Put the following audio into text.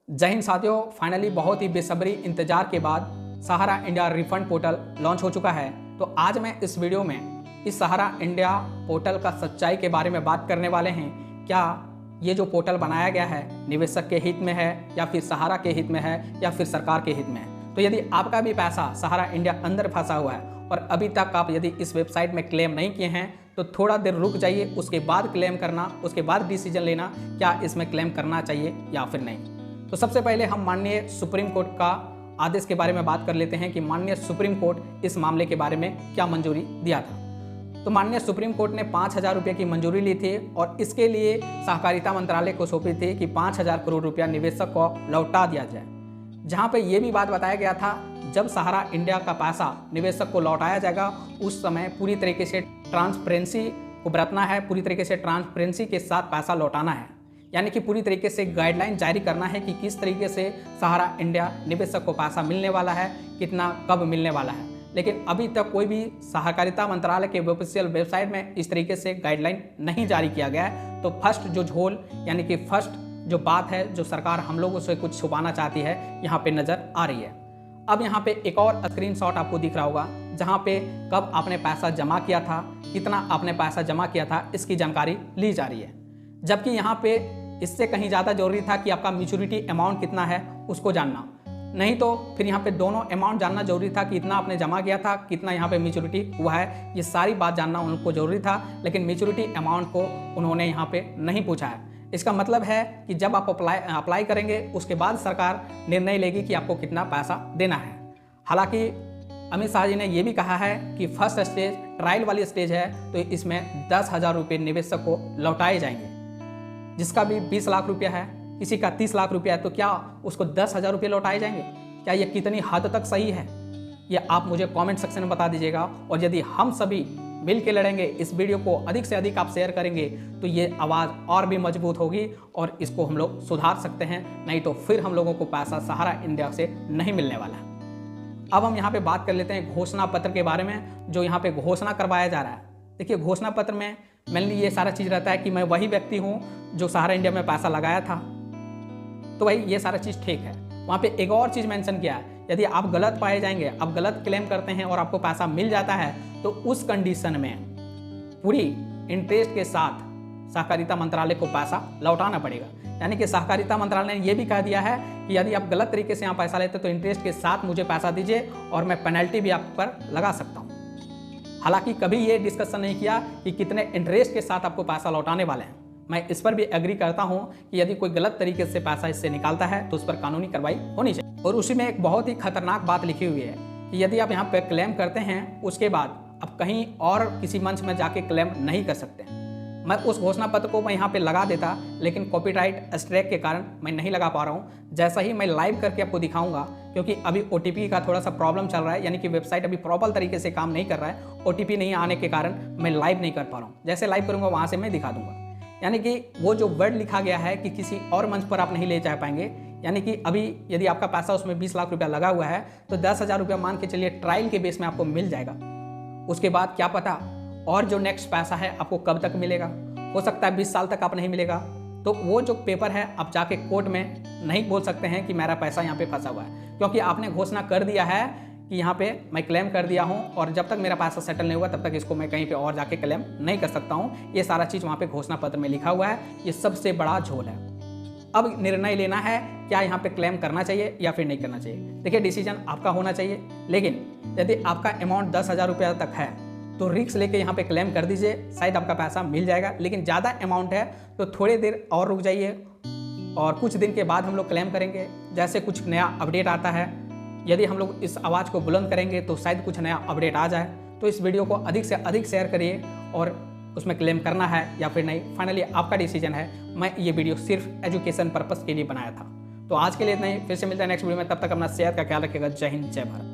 जय हिंद साथियों, फाइनली बहुत ही बेसब्री इंतजार के बाद सहारा इंडिया रिफंड पोर्टल लॉन्च हो चुका है। तो आज मैं इस वीडियो में इस सहारा इंडिया पोर्टल का सच्चाई के बारे में बात करने वाले हैं। क्या ये जो पोर्टल बनाया गया है निवेशक के हित में है या फिर सहारा के हित में है या फिर सरकार के हित में है। तो यदि आपका भी पैसा सहारा इंडिया अंदर फंसा हुआ है और अभी तक आप यदि इस वेबसाइट में क्लेम नहीं किए हैं तो थोड़ा देर रुक जाइए, उसके बाद क्लेम करना, उसके बाद डिसीजन लेना क्या इसमें क्लेम करना चाहिए या फिर नहीं। तो सबसे पहले हम माननीय सुप्रीम कोर्ट का आदेश के बारे में बात कर लेते हैं कि माननीय सुप्रीम कोर्ट इस मामले के बारे में क्या मंजूरी दिया था। तो माननीय सुप्रीम कोर्ट ने 5,000 रुपये की मंजूरी ली थी और इसके लिए सहकारिता मंत्रालय को सौंपी थी कि 5,000 करोड़ रुपया निवेशक को लौटा दिया जाए। जहां पे ये भी बात बताया गया था जब सहारा इंडिया का पैसा निवेशक को लौटाया जाएगा उस समय पूरी तरीके से ट्रांसपेरेंसी को बरतना है, पूरी तरीके से ट्रांसपेरेंसी के साथ पैसा लौटाना है, यानी कि पूरी तरीके से गाइडलाइन जारी करना है कि किस तरीके से सहारा इंडिया निवेशक को पैसा मिलने वाला है, कितना कब मिलने वाला है। लेकिन अभी तक कोई भी सहकारिता मंत्रालय के ऑफिशियल वेबसाइट में इस तरीके से गाइडलाइन नहीं जारी किया गया है। तो फर्स्ट जो झोल यानी कि फर्स्ट जो बात है जो सरकार हम लोगों से कुछ छुपाना चाहती है यहाँ पे नज़र आ रही है। अब यहाँ पे एक और स्क्रीनशॉट आपको दिख रहा होगा जहाँ पे कब आपने पैसा जमा किया था, कितना आपने पैसा जमा किया था, इसकी जानकारी ली जा रही है। जबकि यहाँ पे इससे कहीं ज़्यादा जरूरी था कि आपका मैच्योरिटी अमाउंट कितना है उसको जानना, नहीं तो फिर यहाँ पे दोनों अमाउंट जानना जरूरी था कि इतना आपने जमा किया था, कितना यहाँ पे मैच्योरिटी हुआ है, ये सारी बात जानना उनको जरूरी था। लेकिन मैच्योरिटी अमाउंट को उन्होंने यहाँ पे नहीं पूछा है। इसका मतलब है कि जब आप अप्लाई करेंगे उसके बाद सरकार निर्णय लेगी कि आपको कितना पैसा देना है। हालांकि अमित शाह जी ने यह भी कहा है कि फर्स्ट स्टेज ट्रायल वाली स्टेज है तो इसमें 10,000 रुपये निवेशक को लौटाए जाएंगे। जिसका भी 20 लाख रुपया है, किसी का 30 लाख रुपया है, तो क्या उसको 10,000 रुपये लौटाए जाएंगे? क्या ये कितनी हद तक सही है ये आप मुझे कमेंट सेक्शन में बता दीजिएगा। और यदि हम सभी मिल के लड़ेंगे, इस वीडियो को अधिक से अधिक आप शेयर करेंगे तो ये आवाज़ और भी मजबूत होगी और इसको हम लोग सुधार सकते हैं, नहीं तो फिर हम लोगों को पैसा सहारा इंडिया से नहीं मिलने वाला है। अब हम यहाँ पे बात कर लेते हैं घोषणा पत्र के बारे में जो यहाँ पे घोषणा करवाया जा रहा है। देखिए, घोषणा पत्र में मेनली ये सारा चीज़ रहता है कि मैं वही व्यक्ति हूँ जो सहारा इंडिया में पैसा लगाया था, तो भाई ये सारा चीज़ ठीक है। वहाँ पे एक और चीज़ मेंशन किया है, यदि आप गलत पाए जाएंगे, आप गलत क्लेम करते हैं और आपको पैसा मिल जाता है तो उस कंडीशन में पूरी इंटरेस्ट के साथ सहकारिता मंत्रालय को पैसा लौटाना पड़ेगा। यानी कि सहकारिता मंत्रालय ने यह भी कह दिया है कि यदि आप गलत तरीके से यहाँ पैसा लेते तो इंटरेस्ट के साथ मुझे पैसा दीजिए और मैं पेनल्टी भी आप पर लगा सकता हूँ। हालांकि कभी ये डिस्कशन नहीं किया कि कितने इंटरेस्ट के साथ आपको पैसा लौटाने वाले हैं। मैं इस पर भी एग्री करता हूं कि यदि कोई गलत तरीके से पैसा इससे निकालता है तो उस पर कानूनी कार्रवाई होनी चाहिए। और उसी में एक बहुत ही खतरनाक बात लिखी हुई है कि यदि आप यहाँ पे क्लेम करते हैं उसके बाद आप कहीं और किसी मंच में जाके क्लेम नहीं कर सकते। मैं उस घोषणा पत्र को मैं यहाँ पे लगा देता, लेकिन कॉपीराइट स्ट्राइक के कारण मैं नहीं लगा पा रहा हूँ। जैसा ही मैं लाइव करके आपको दिखाऊंगा, क्योंकि अभी OTP का थोड़ा सा प्रॉब्लम चल रहा है, यानी कि वेबसाइट अभी प्रॉपर तरीके से काम नहीं कर रहा है। OTP नहीं आने के कारण मैं लाइव नहीं कर पा रहा हूँ। जैसे लाइव करूँगा वहाँ से मैं दिखा दूंगा। यानी कि वो जो वर्ड लिखा गया है कि किसी और मंच पर आप नहीं ले जा पाएंगे, यानी कि अभी यदि आपका पैसा उसमें 20 लाख रुपया लगा हुआ है तो 10,000 रुपया मान के चलिए ट्रायल के बेस में आपको मिल जाएगा। उसके बाद क्या पता और जो नेक्स्ट पैसा है आपको कब तक मिलेगा, हो सकता है 20 साल तक आप नहीं मिलेगा। तो वो जो पेपर है आप जाके कोर्ट में नहीं बोल सकते हैं कि मेरा पैसा यहाँ पे फंसा हुआ है, क्योंकि आपने घोषणा कर दिया है कि यहाँ पे मैं क्लेम कर दिया हूँ और जब तक मेरा पैसा सेटल नहीं हुआ तब तक इसको मैं कहीं पे और जाके क्लेम नहीं कर सकता हूँ। ये सारा चीज़ वहाँ पे घोषणा पत्र में लिखा हुआ है। ये सबसे बड़ा झोल है। अब निर्णय लेना है क्या यहाँ पे क्लेम करना चाहिए या फिर नहीं करना चाहिए। देखिए, डिसीजन आपका होना चाहिए, लेकिन यदि आपका अमाउंट 10,000 रुपया तक है तो रिस्क लेके यहाँ पे क्लेम कर दीजिए, शायद आपका पैसा मिल जाएगा। लेकिन ज़्यादा अमाउंट है तो थोड़ी देर और रुक जाइए और कुछ दिन के बाद हम लोग क्लेम करेंगे। जैसे कुछ नया अपडेट आता है, यदि हम लोग इस आवाज़ को बुलंद करेंगे तो शायद कुछ नया अपडेट आ जाए। तो इस वीडियो को अधिक से अधिक शेयर करिए और उसमें क्लेम करना है या फिर नहीं, फाइनली आपका डिसीजन है। मैं ये वीडियो सिर्फ एजुकेशन पर्पस के लिए बनाया था। तो आज के लिए इतना ही, फिर से मिलता है नेक्स्ट वीडियो में। तब तक अपना सेहत का ख्याल रखिएगा। जय हिंद, जय भारत।